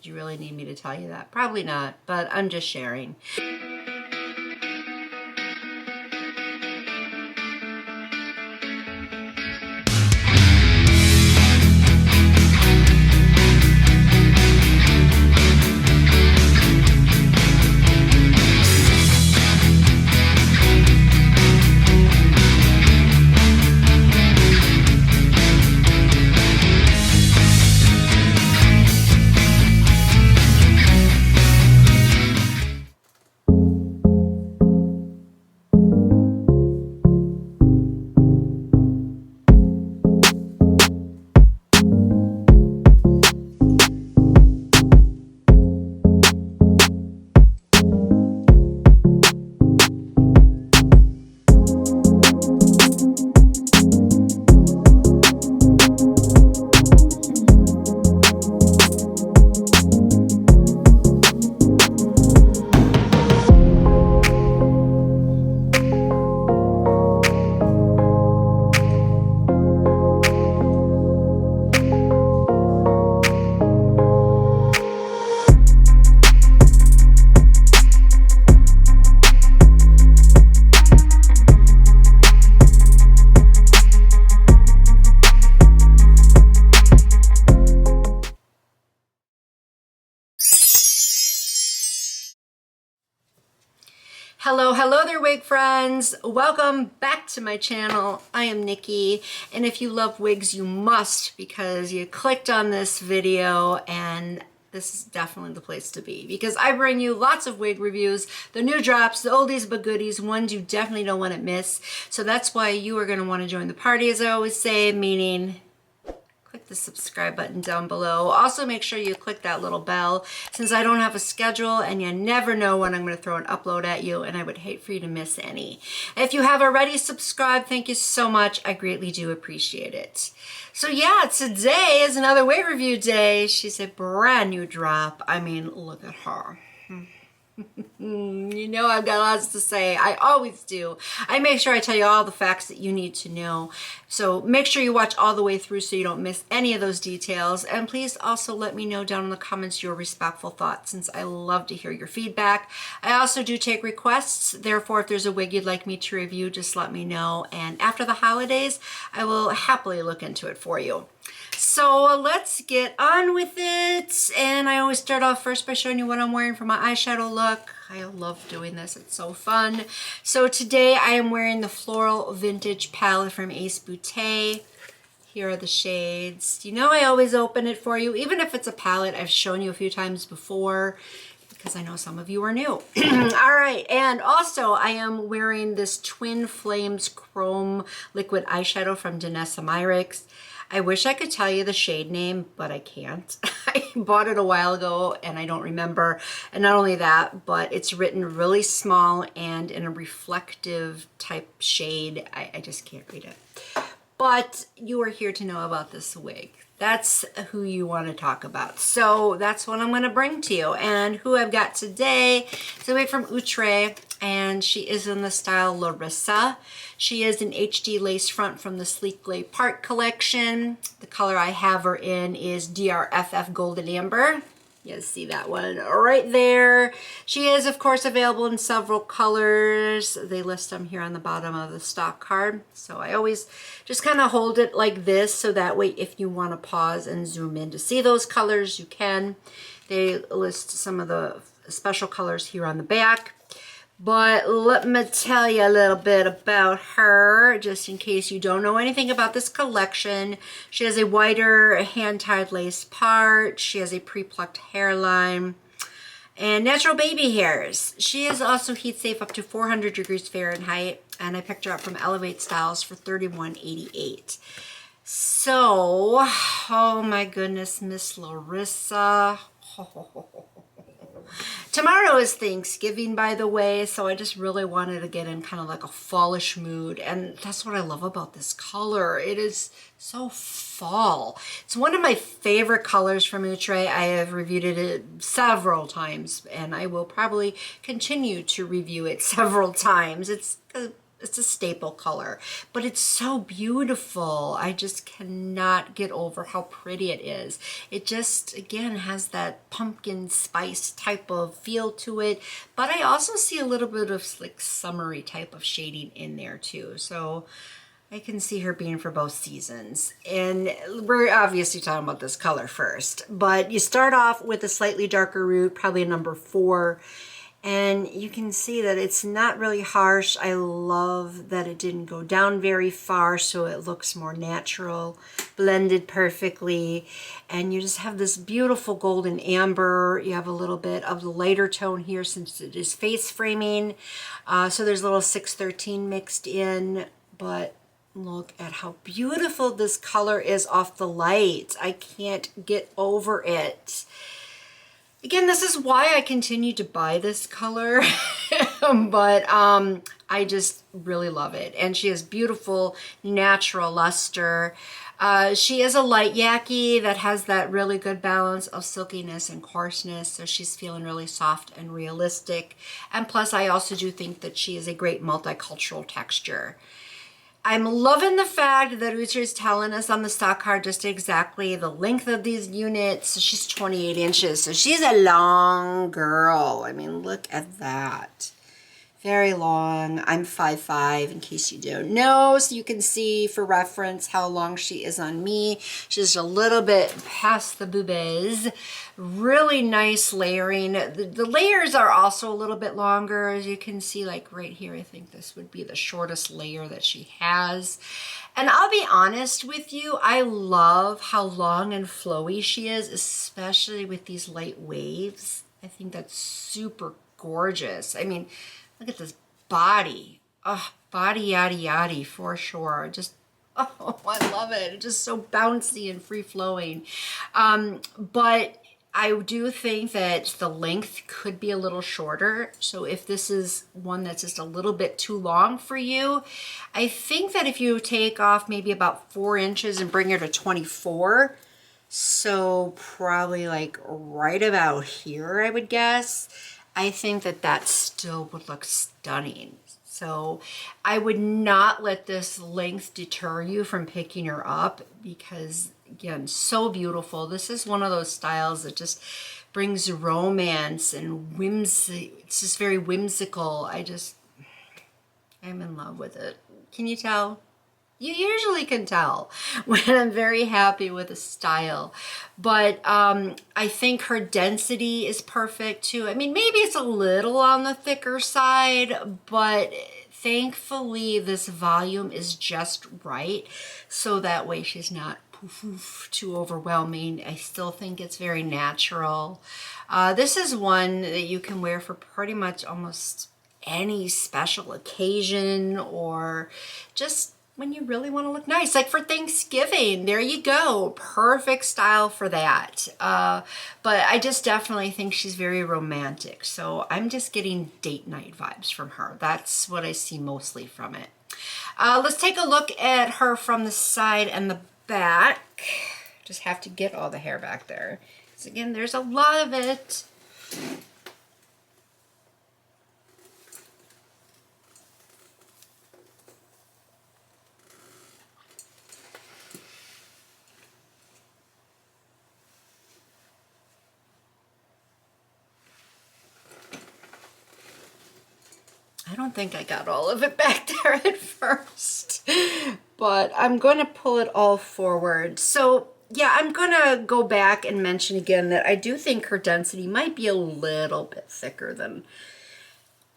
Did you really need me to tell you that? Probably not, but I'm just sharing. Hello there, wig friends. Welcome back to my channel. I am Nikki, and if you love wigs, you must, because you clicked on this video, and this is definitely the place to be, because I bring you lots of wig reviews, the new drops, the oldies but goodies, ones you definitely don't want to miss. So that's why you are going to want to join the party, as I always say, meaning click the subscribe button down below. Also, make sure you click that little bell, since I don't have a schedule and you never know when I'm going to throw an upload at you, and I would hate for you to miss any. If you have already subscribed, thank you so much. I greatly do appreciate it. So yeah, today is another wig review day. She's a brand new drop. I mean, look at her. You know I've got lots to say. I always do. I make sure I tell you all the facts that you need to know. So make sure you watch all the way through so you don't miss any of those details. And please also let me know down in the comments your respectful thoughts, since I love to hear your feedback. I also do take requests. Therefore, if there's a wig you'd like me to review, just let me know. And after the holidays, I will happily look into it for you. So let's get on with it. And I always start off first by showing you what I'm wearing for my eyeshadow look. I love doing this. It's so fun. So today I am wearing the Floral Vintage palette from Ace Beauté. Here are the shades. You know I always open it for you, even if it's a palette I've shown you a few times before, because I know some of you are new. All right, and also I am wearing this Twin Flames Chrome Liquid Eyeshadow from Danessa Myricks. I wish I could tell you the shade name, but I can't. I bought it a while ago and I don't remember. And not only that, but it's written really small and in a reflective type shade. I just can't read it. But you are here to know about this wig. That's who you want to talk about. So that's what I'm going to bring to you. And who I've got today is a wig from Outre, and she is in the style Larissa. She is an HD lace front from the Sleek Glay Part collection. The color I have her in is DRFF Golden Amber. You guys see that one right there. She is, of course, available in several colors. They list them here on the bottom of the stock card. So I always just kind of hold it like this, so that way if you want to pause and zoom in to see those colors, you can. They list some of the special colors here on the back. But let me tell you a little bit about her, just in case you don't know anything about this collection. She has a wider hand-tied lace part. She has a pre-plucked hairline and natural baby hairs. She is also heat safe up to 400 degrees Fahrenheit, and I picked her up from elevatestyles for $31.88. So, oh my goodness, Miss Larissa. Tomorrow is Thanksgiving, by the way, so I just really wanted to get in kind of like a fallish mood, and that's what I love about this color. It is so fall. It's one of my favorite colors from Outre. I have reviewed it several times, and I will probably continue to review it several times. It's it's a staple color, but it's so beautiful. I just cannot get over how pretty it is. It just, again, has that pumpkin spice type of feel to it, but I also see a little bit of like summery type of shading in there too. So I can see her being for both seasons. And we're obviously talking about this color first, but you start off with a slightly darker root, probably a number 4. And you can see that it's not really harsh. I love that it didn't go down very far, so it looks more natural, blended perfectly. And you just have this beautiful golden amber. You have a little bit of the lighter tone here since it is face framing. So there's a little 613 mixed in, but look at how beautiful this color is off the light. I can't get over it. Again, this is why I continue to buy this color, but I just really love it. And she has beautiful natural luster. She is a light yaki that has that really good balance of silkiness and coarseness, so she's feeling really soft and realistic. And plus, I also do think that she is a great multicultural texture. I'm loving the fact that Outre is telling us on the stock card just exactly the length of these units. She's 28 inches, so she's a long girl. I mean, look at that. Very long. I'm 5'5", in case you don't know, so you can see for reference how long she is on me. She's a little bit past the boobies. Really nice layering. The layers are also a little bit longer, as you can see, like right here. I think this would be the shortest layer that she has. And I'll be honest with you, I love how long and flowy she is, especially with these light waves. I think that's super gorgeous. I mean, look at this body. Oh, body yaddy yaddy for sure. Just, oh, I love it. It's just so bouncy and free flowing. But I do think that the length could be a little shorter. So if this is one that's just a little bit too long for you, I think that if you take off maybe about 4 inches and bring her to 24, so probably like right about here, I would guess, I think that that still would look stunning. So I would not let this length deter you from picking her up because, again, so beautiful. This is one of those styles that just brings romance and whimsy. It's just very whimsical. I'm in love with it. Can you tell? You usually can tell when I'm very happy with a style, but I think her density is perfect too. I mean, maybe it's a little on the thicker side, but thankfully this volume is just right, so that way she's not too overwhelming. I still think it's very natural. This is one that you can wear for pretty much almost any special occasion or just when you really want to look nice, like for Thanksgiving. There you go, perfect style for that. But I just definitely think she's very romantic, so I'm just getting date night vibes from her. That's what I see mostly from it. Let's take a look at her from the side and the back. Just have to get all the hair back there, because again, there's a lot of it. I don't think I got all of it back there at first, but I'm going to pull it all forward. So yeah, I'm going to go back and mention again that I do think her density might be a little bit thicker than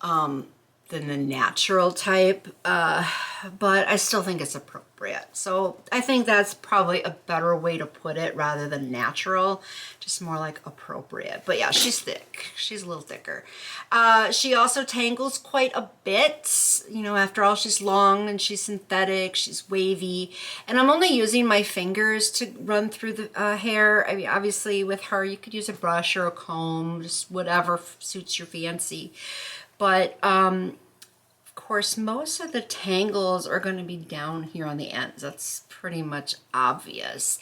the natural type, but I still think it's appropriate. So I think that's probably a better way to put it rather than natural, just more like appropriate. But yeah, she's thick. She's a little thicker. She also tangles quite a bit. You know, after all, she's long and she's synthetic, she's wavy. And I'm only using my fingers to run through the hair. I mean, obviously with her, you could use a brush or a comb, just whatever suits your fancy. But of course, most of the tangles are going to be down here on the ends. That's pretty much obvious.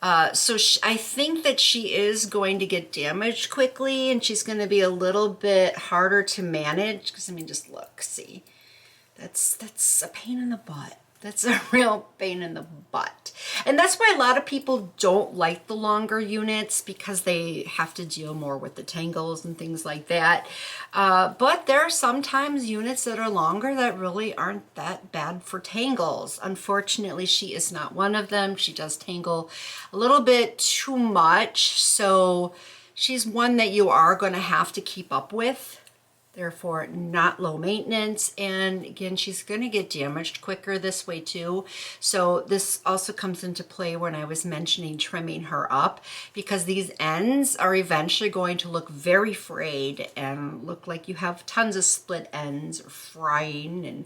So I think that she is going to get damaged quickly, and she's going to be a little bit harder to manage because, I mean, just look, see. That's a pain in the butt. That's a real pain in the butt. And that's why a lot of people don't like the longer units, because they have to deal more with the tangles and things like that. But there are sometimes units that are longer that really aren't that bad for tangles. Unfortunately, she is not one of them. She does tangle a little bit too much. So she's one that you are going to have to keep up with. Therefore not low maintenance, and again, she's going to get damaged quicker this way too. So this also comes into play when I was mentioning trimming her up, because these ends are eventually going to look very frayed and look like you have tons of split ends or frying and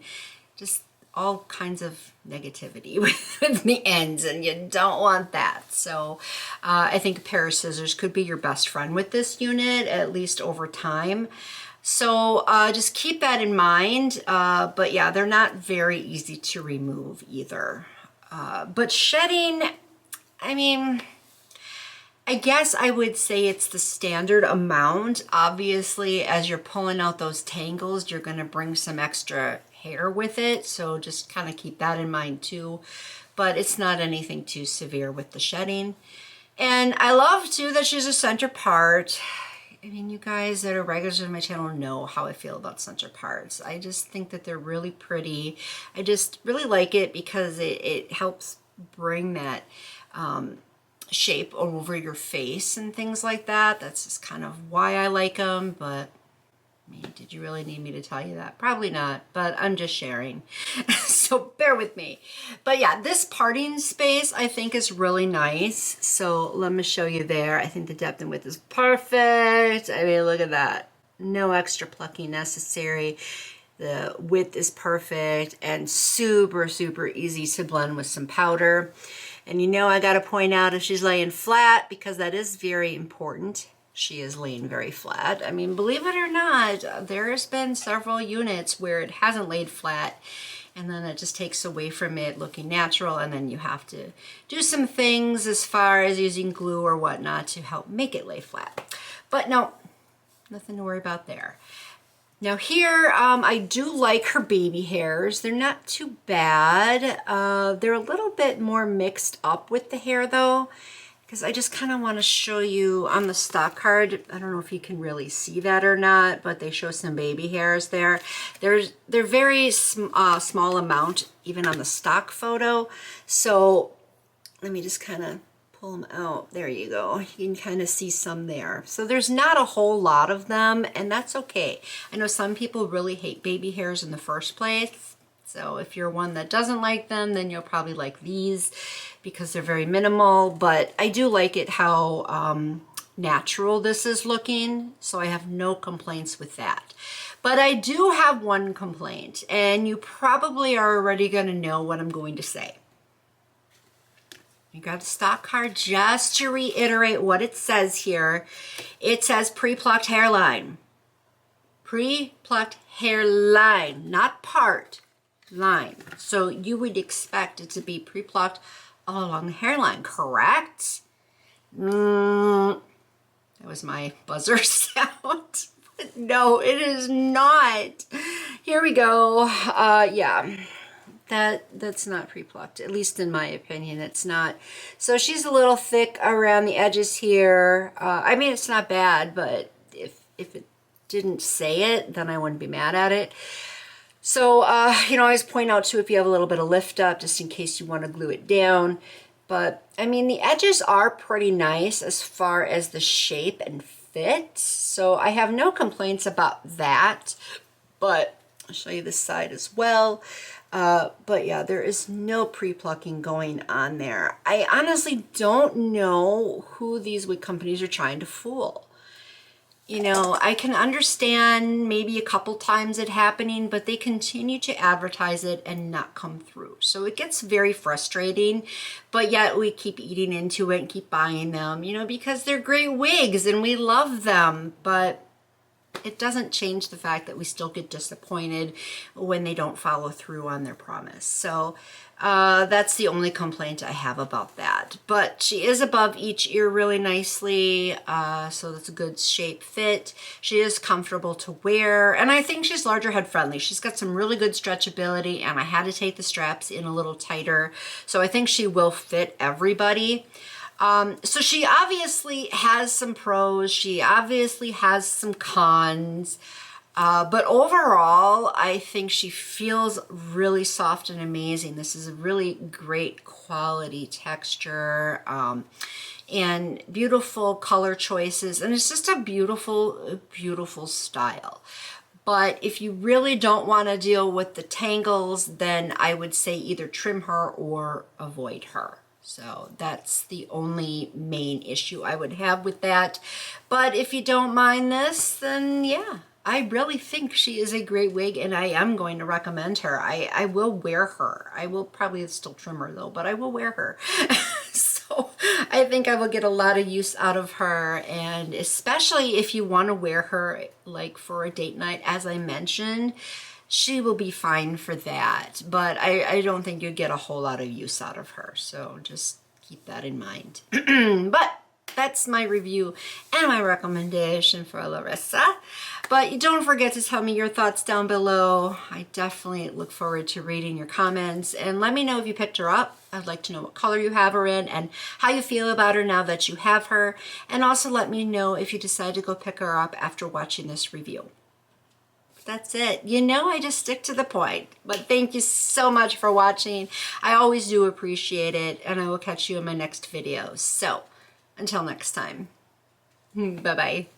just all kinds of negativity with the ends, and you don't want that. So I think a pair of scissors could be your best friend with this unit, at least over time. So just keep that in mind. But yeah, they're not very easy to remove either. But shedding, I mean, I guess I would say it's the standard amount. Obviously, as you're pulling out those tangles, you're going to bring some extra hair with it. So just kind of keep that in mind too. But it's not anything too severe with the shedding. And I love too that she's a center part. I mean, you guys that are regulars on my channel know how I feel about center parts. I just think that they're really pretty. I just really like it because it helps bring that shape over your face and things like that. That's just kind of why I like them. But I mean, did you really need me to tell you that? Probably not, but I'm just sharing. So bear with me. But yeah, this parting space I think is really nice. So let me show you there. I think the depth and width is perfect. I mean, look at that. No extra plucking necessary. The width is perfect and super, super easy to blend with some powder. And you know, I got to point out if she's laying flat, because that is very important. She is laying very flat. I mean, believe it or not, there's been several units where it hasn't laid flat, and then it just takes away from it looking natural, and then you have to do some things as far as using glue or whatnot to help make it lay flat. But no, nothing to worry about there. Now here, I do like her baby hairs. They're not too bad. They're a little bit more mixed up with the hair though, because I just kind of want to show you on the stock card. I don't know if you can really see that or not, but they show some baby hairs there. They're very small amount even on the stock photo. So let me just kind of pull them out. There you go. You can kind of see some there. So there's not a whole lot of them, and that's okay. I know some people really hate baby hairs in the first place. So if you're one that doesn't like them, then you'll probably like these because they're very minimal. But I do like it how natural this is looking. So I have no complaints with that. But I do have one complaint, and you probably are already going to know what I'm going to say. You got the stock card. Just to reiterate what it says here, it says pre-plucked hairline. Pre-plucked hairline, not part. Line. So you would expect it to be pre-plucked all along the hairline, correct? That was my buzzer sound. No, it is not. Here we go. Yeah, that's not pre-plucked, at least in my opinion. It's not. So she's a little thick around the edges here. I mean, it's not bad, but if it didn't say it, then I wouldn't be mad at it. So, you know, I always point out too, if you have a little bit of lift up, just in case you want to glue it down. But I mean, the edges are pretty nice as far as the shape and fit. So I have no complaints about that, but I'll show you this side as well. But yeah, there is no pre-plucking going on there. I honestly don't know who these wig companies are trying to fool. You know, I can understand maybe a couple times it happening, but they continue to advertise it and not come through. So it gets very frustrating, but yet we keep eating into it and keep buying them, you know, because they're great wigs and we love them, but it doesn't change the fact that we still get disappointed when they don't follow through on their promise. So That's the only complaint I have about that. But she is above each ear really nicely, so that's a good shape fit. She is comfortable to wear, and I think she's larger head friendly. She's got some really good stretchability, and I had to take the straps in a little tighter, so I think she will fit everybody. So she obviously has some pros, she obviously has some cons. But overall, I think she feels really soft and amazing. This is a really great quality texture, and beautiful color choices. And it's just a beautiful, beautiful style. But if you really don't want to deal with the tangles, then I would say either trim her or avoid her. So that's the only main issue I would have with that. But if you don't mind this, then yeah. I really think she is a great wig, and I am going to recommend her. I will wear her. I will probably still trim her though, but I will wear her. So I think I will get a lot of use out of her, and especially if you want to wear her like for a date night, as I mentioned, she will be fine for that. But I don't think you'd get a whole lot of use out of her. So just keep that in mind. But that's my review and my recommendation for Larissa. But don't forget to tell me your thoughts down below. I definitely look forward to reading your comments, and let me know if you picked her up. I'd like to know what color you have her in and how you feel about her now that you have her. And also let me know if you decide to go pick her up after watching this review. That's it. You know, I just stick to the point. But thank you so much for watching. I always do appreciate it, and I will catch you in my next video. So until next time, bye-bye.